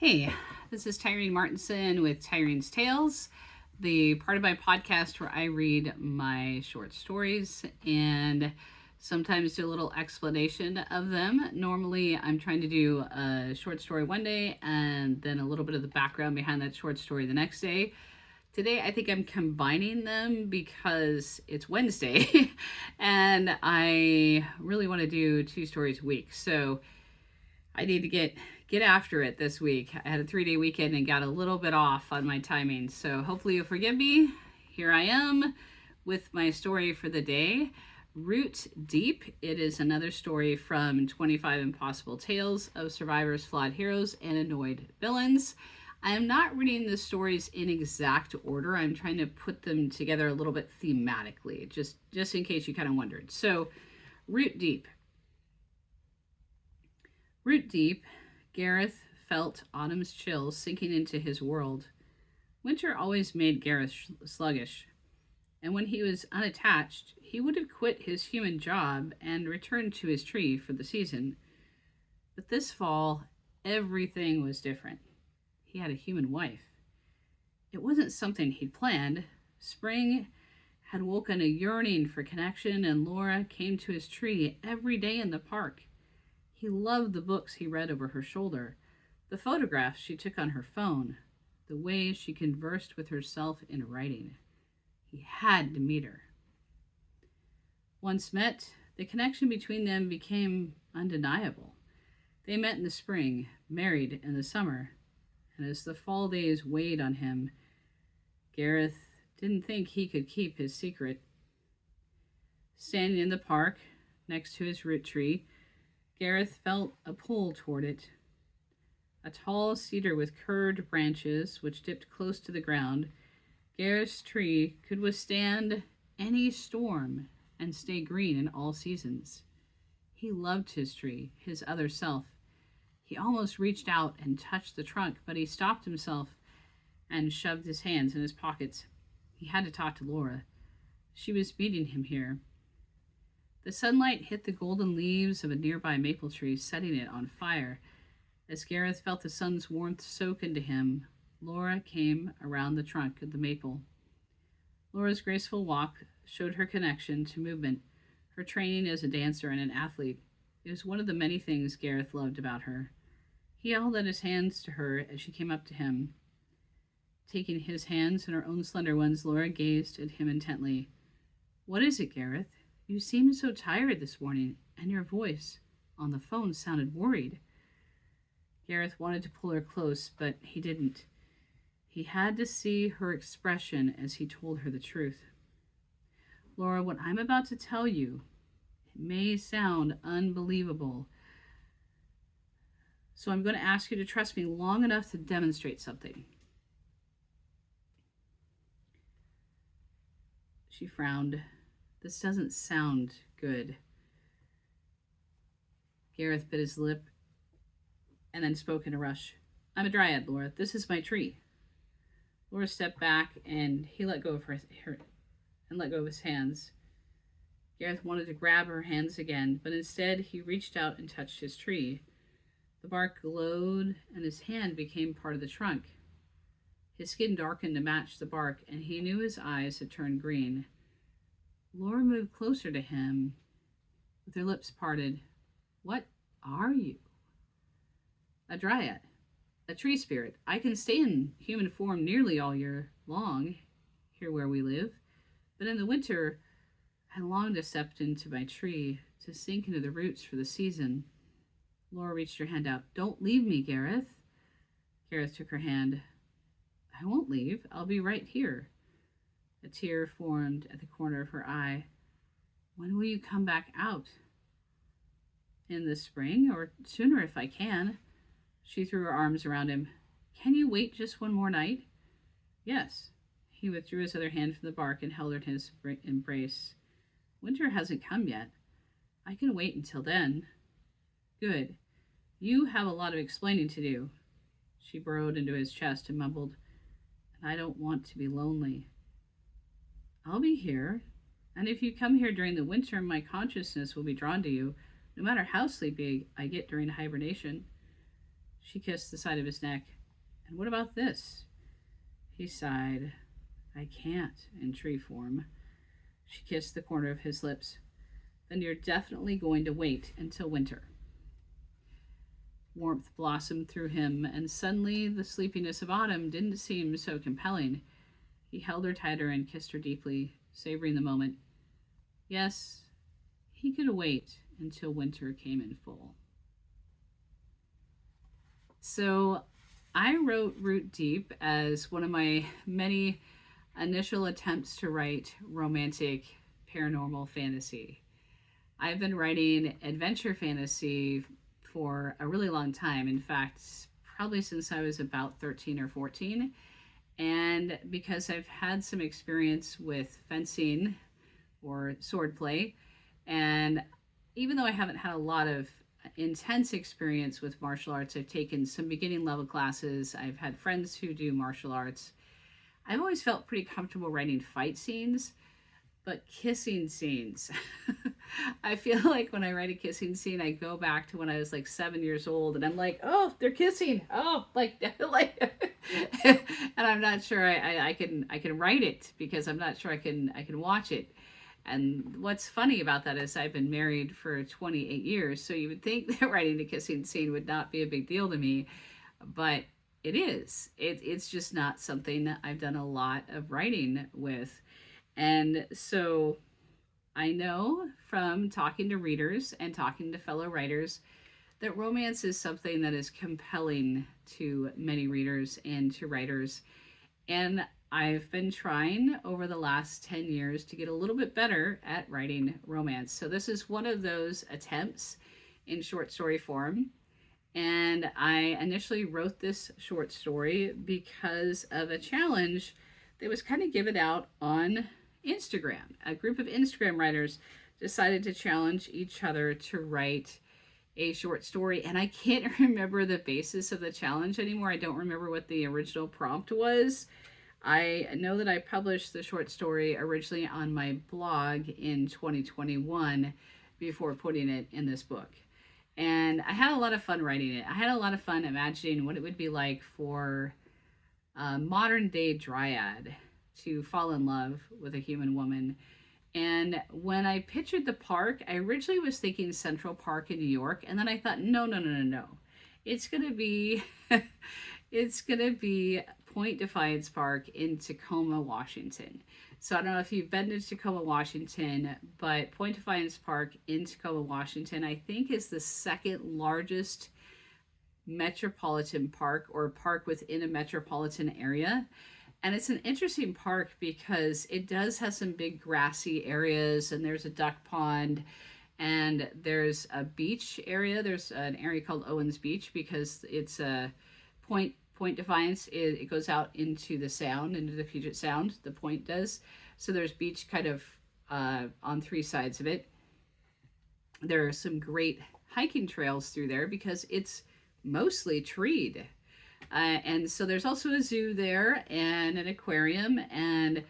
Hey, this is Tyrean Martinson with Tyrean's Tales, the part of my podcast where I read my short stories and sometimes do a little explanation of them. Normally, I'm trying to do a short story one day and then a little bit of the background behind that short story the next day. Today, I think I'm combining them because it's Wednesday and I really want to do 2 stories a week. So I need to get after it this week. I had a 3-day weekend and got a little bit off on my timing. So hopefully you'll forgive me. Here I am with my story for the day. Root Deep. It is another story from 25 Impossible Tales of Survivors, Flawed Heroes, and Annoyed Villains. I am not reading the stories in exact order. I'm trying to put them together a little bit thematically, just in case you kind of wondered. So, Root Deep. Root deep, Gareth felt autumn's chills sinking into his world. Winter always made Gareth sluggish, and when he was unattached, he would have quit his human job and returned to his tree for the season. But this fall, everything was different. He had a human wife. It wasn't something he'd planned. Spring had woken a yearning for connection, and Laura came to his tree every day in the park. He loved the books he read over her shoulder, the photographs she took on her phone, the ways she conversed with herself in writing. He had to meet her. Once met, the connection between them became undeniable. They met in the spring, married in the summer, and as the fall days weighed on him, Gareth didn't think he could keep his secret. Standing in the park, next to his root tree, Gareth felt a pull toward it. A tall cedar with curved branches, which dipped close to the ground, Gareth's tree could withstand any storm and stay green in all seasons. He loved his tree, his other self. He almost reached out and touched the trunk, but he stopped himself and shoved his hands in his pockets. He had to talk to Laura. She was meeting him here. The sunlight hit the golden leaves of a nearby maple tree, setting it on fire. As Gareth felt the sun's warmth soak into him, Laura came around the trunk of the maple. Laura's graceful walk showed her connection to movement, her training as a dancer and an athlete. It was one of the many things Gareth loved about her. He held out his hands to her as she came up to him. Taking his hands in her own slender ones, Laura gazed at him intently. "What is it, Gareth? You seemed so tired this morning, and your voice on the phone sounded worried." Gareth wanted to pull her close, but he didn't. He had to see her expression as he told her the truth. "Laura, what I'm about to tell you, it may sound unbelievable, so I'm going to ask you to trust me long enough to demonstrate something." She frowned. "This doesn't sound good." Gareth bit his lip and then spoke in a rush. "I'm a dryad, Laura. This is my tree." Laura stepped back and he let go of her and let go of his hands. Gareth wanted to grab her hands again, but instead he reached out and touched his tree. The bark glowed and his hand became part of the trunk. His skin darkened to match the bark, and he knew his eyes had turned green. Laura moved closer to him with her lips parted. "What are you?" "A dryad, a tree spirit. I can stay in human form nearly all year long here where we live, but in the winter I long to step into my tree, to sink into the roots for the season." Laura reached her hand out. "Don't leave me, Gareth." Gareth took her hand. "I won't leave. I'll be right here." A tear formed at the corner of her eye. "When will you come back out?" "In the spring, or sooner if I can." She threw her arms around him. "Can you wait just one more night?" "Yes." He withdrew his other hand from the bark and held her in his embrace. "Winter hasn't come yet. I can wait until then." "Good. You have a lot of explaining to do." She burrowed into his chest and mumbled, "And I don't want to be lonely." "I'll be here, and if you come here during the winter, my consciousness will be drawn to you, no matter how sleepy I get during hibernation." She kissed the side of his neck. And what about this? He sighed. I can't, in tree form. She kissed the corner of his lips. Then you're definitely going to wait until winter. Warmth blossomed through him, and suddenly the sleepiness of autumn didn't seem so compelling. He held her tighter and kissed her deeply, savoring the moment. Yes, he could wait until winter came in full. So I wrote Root Deep as one of my many initial attempts to write romantic paranormal fantasy. I've been writing adventure fantasy for a really long time. In fact, probably since I was about 13 or 14. And because I've had some experience with fencing or swordplay, and even though I haven't had a lot of intense experience with martial arts, I've taken some beginning level classes, I've had friends who do martial arts, I've always felt pretty comfortable writing fight scenes, but kissing scenes. I feel like when I write a kissing scene, I go back to when I was like 7 years old, and I'm like, oh, they're kissing. Oh, like, and I'm not sure I can write it because I'm not sure I can watch it. And what's funny about that is I've been married for 28 years, so you would think that writing a kissing scene would not be a big deal to me, but it is. It's just not something that I've done a lot of writing with. And so I know from talking to readers and talking to fellow writers that romance is something that is compelling to many readers and to writers. And I've been trying over the last 10 years to get a little bit better at writing romance. So this is one of those attempts in short story form. And I initially wrote this short story because of a challenge that was kind of given out on Instagram. A group of Instagram writers decided to challenge each other to write a short story, and I can't remember the basis of the challenge anymore. I don't remember what the original prompt was. I know that I published the short story originally on my blog in 2021 before putting it in this book. And I had a lot of fun writing it. I had a lot of fun imagining what it would be like for a modern day dryad to fall in love with a human woman. And when I pictured the park, I originally was thinking Central Park in New York, and then I thought, no. It's gonna be it's gonna be Point Defiance Park in Tacoma, Washington. So I don't know if you've been to Tacoma, Washington, but Point Defiance Park in Tacoma, Washington, I think is the second largest metropolitan park, or park within a metropolitan area. And it's an interesting park because it does have some big grassy areas, and there's a duck pond, and there's a beach area. There's an area called Owens Beach because it's a Point Defiance. It goes out into the Sound, into the Puget Sound. The Point does. So there's beach kind of on three sides of it. There are some great hiking trails through there because it's mostly treed. And so there's also a zoo there and an aquarium, and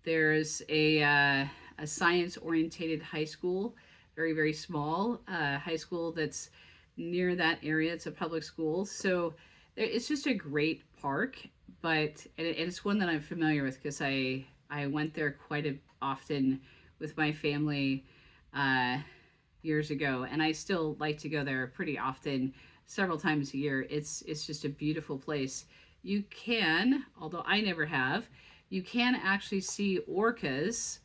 there's a science-oriented high school, very, very small high school that's near that area. It's a public school. So it's just a great park, but it's one that I'm familiar with because I went there quite often with my family years ago, and I still like to go there pretty often, several times a year. It's just a beautiful place. You can, although I never have, you can actually see orcas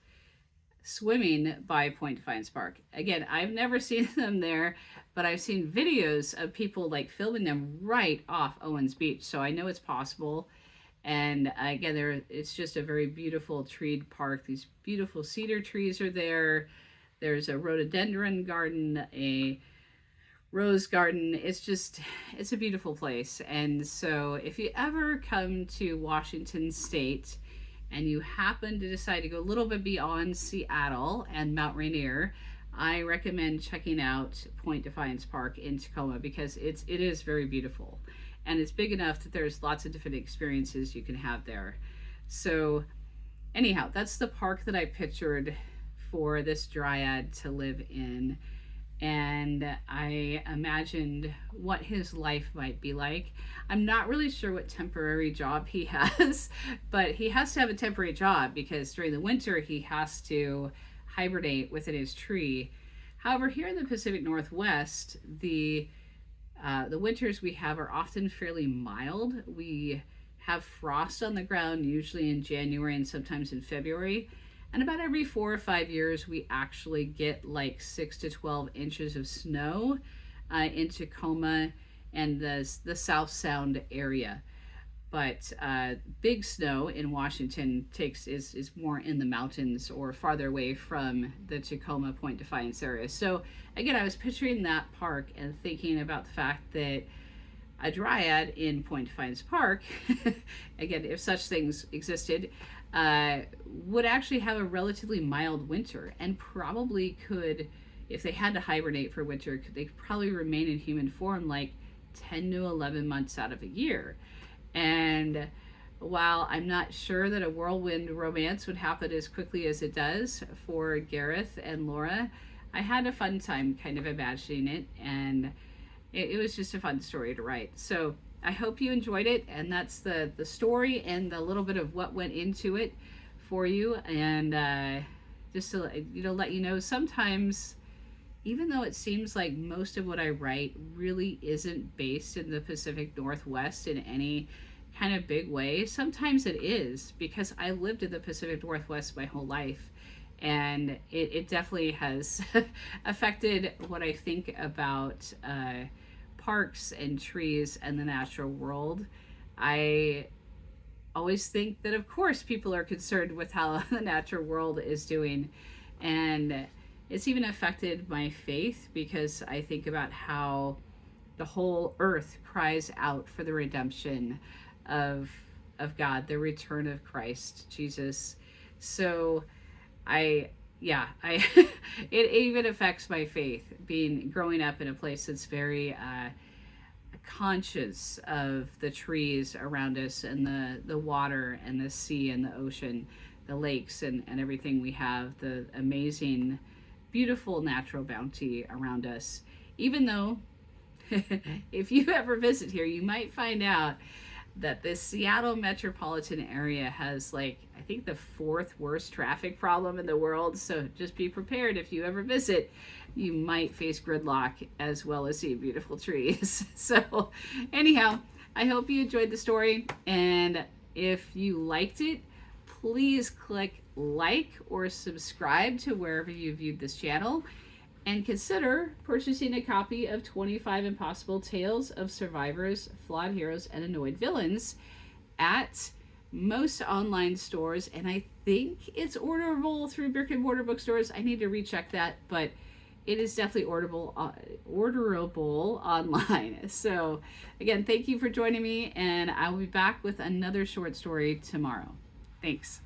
swimming by Point Defiance Park. Again, I've never seen them there, but I've seen videos of people like filming them right off Owens Beach. So I know it's possible. And again, it's just a very beautiful treed park. These beautiful cedar trees are there. There's a rhododendron garden, a rose garden. It's a beautiful place. And so if you ever come to Washington State and you happen to decide to go a little bit beyond Seattle and Mount Rainier, I recommend checking out Point Defiance Park in Tacoma because it is very beautiful, and it's big enough that there's lots of different experiences you can have there. So anyhow, that's the park that I pictured for this dryad to live in. and I imagined what his life might be like. I'm not really sure what temporary job he has, but he has to have a temporary job because during the winter he has to hibernate within his tree. However, here in the Pacific Northwest, the winters we have are often fairly mild. We have frost on the ground, usually in January and sometimes in February. And about every 4 or 5 years, we actually get like 6 to 12 inches of snow in Tacoma and the South Sound area. But big snow in Washington is more in the mountains or farther away from the Tacoma Point Defiance area. So again, I was picturing that park and thinking about the fact that a dryad in Point Defiance Park, again, if such things existed, would actually have a relatively mild winter and probably could, if they had to hibernate for winter, they could probably remain in human form like 10 to 11 months out of a year. And while I'm not sure that a whirlwind romance would happen as quickly as it does for Gareth and Laura, I had a fun time kind of imagining it, and it was just a fun story to write. So I hope you enjoyed it, and that's the story and the little bit of what went into it for you. And just to let you know, sometimes even though it seems like most of what I write really isn't based in the Pacific Northwest in any kind of big way, sometimes it is because I lived in the Pacific Northwest my whole life. And it definitely has affected what I think about parks and trees and the natural world. I always think that, of course, people are concerned with how the natural world is doing. And it's even affected my faith because I think about how the whole earth cries out for the redemption of God, the return of Christ Jesus. So I it even affects my faith, growing up in a place that's very conscious of the trees around us and the water and the sea and the ocean, the lakes and everything we have, the amazing beautiful natural bounty around us. Even though if you ever visit here, you might find out that the Seattle metropolitan area has, like, I think the fourth worst traffic problem in the world. So just be prepared. If you ever visit, you might face gridlock as well as see beautiful trees. So anyhow, I hope you enjoyed the story. And if you liked it, please click like or subscribe to wherever you viewed this channel, and consider purchasing a copy of 25 Impossible Tales of Survivors, Flawed Heroes, and Annoyed Villains at most online stores. And I think it's orderable through brick and mortar bookstores. I need to recheck that, but it is definitely orderable online. So again, thank you for joining me, and I will be back with another short story tomorrow. Thanks.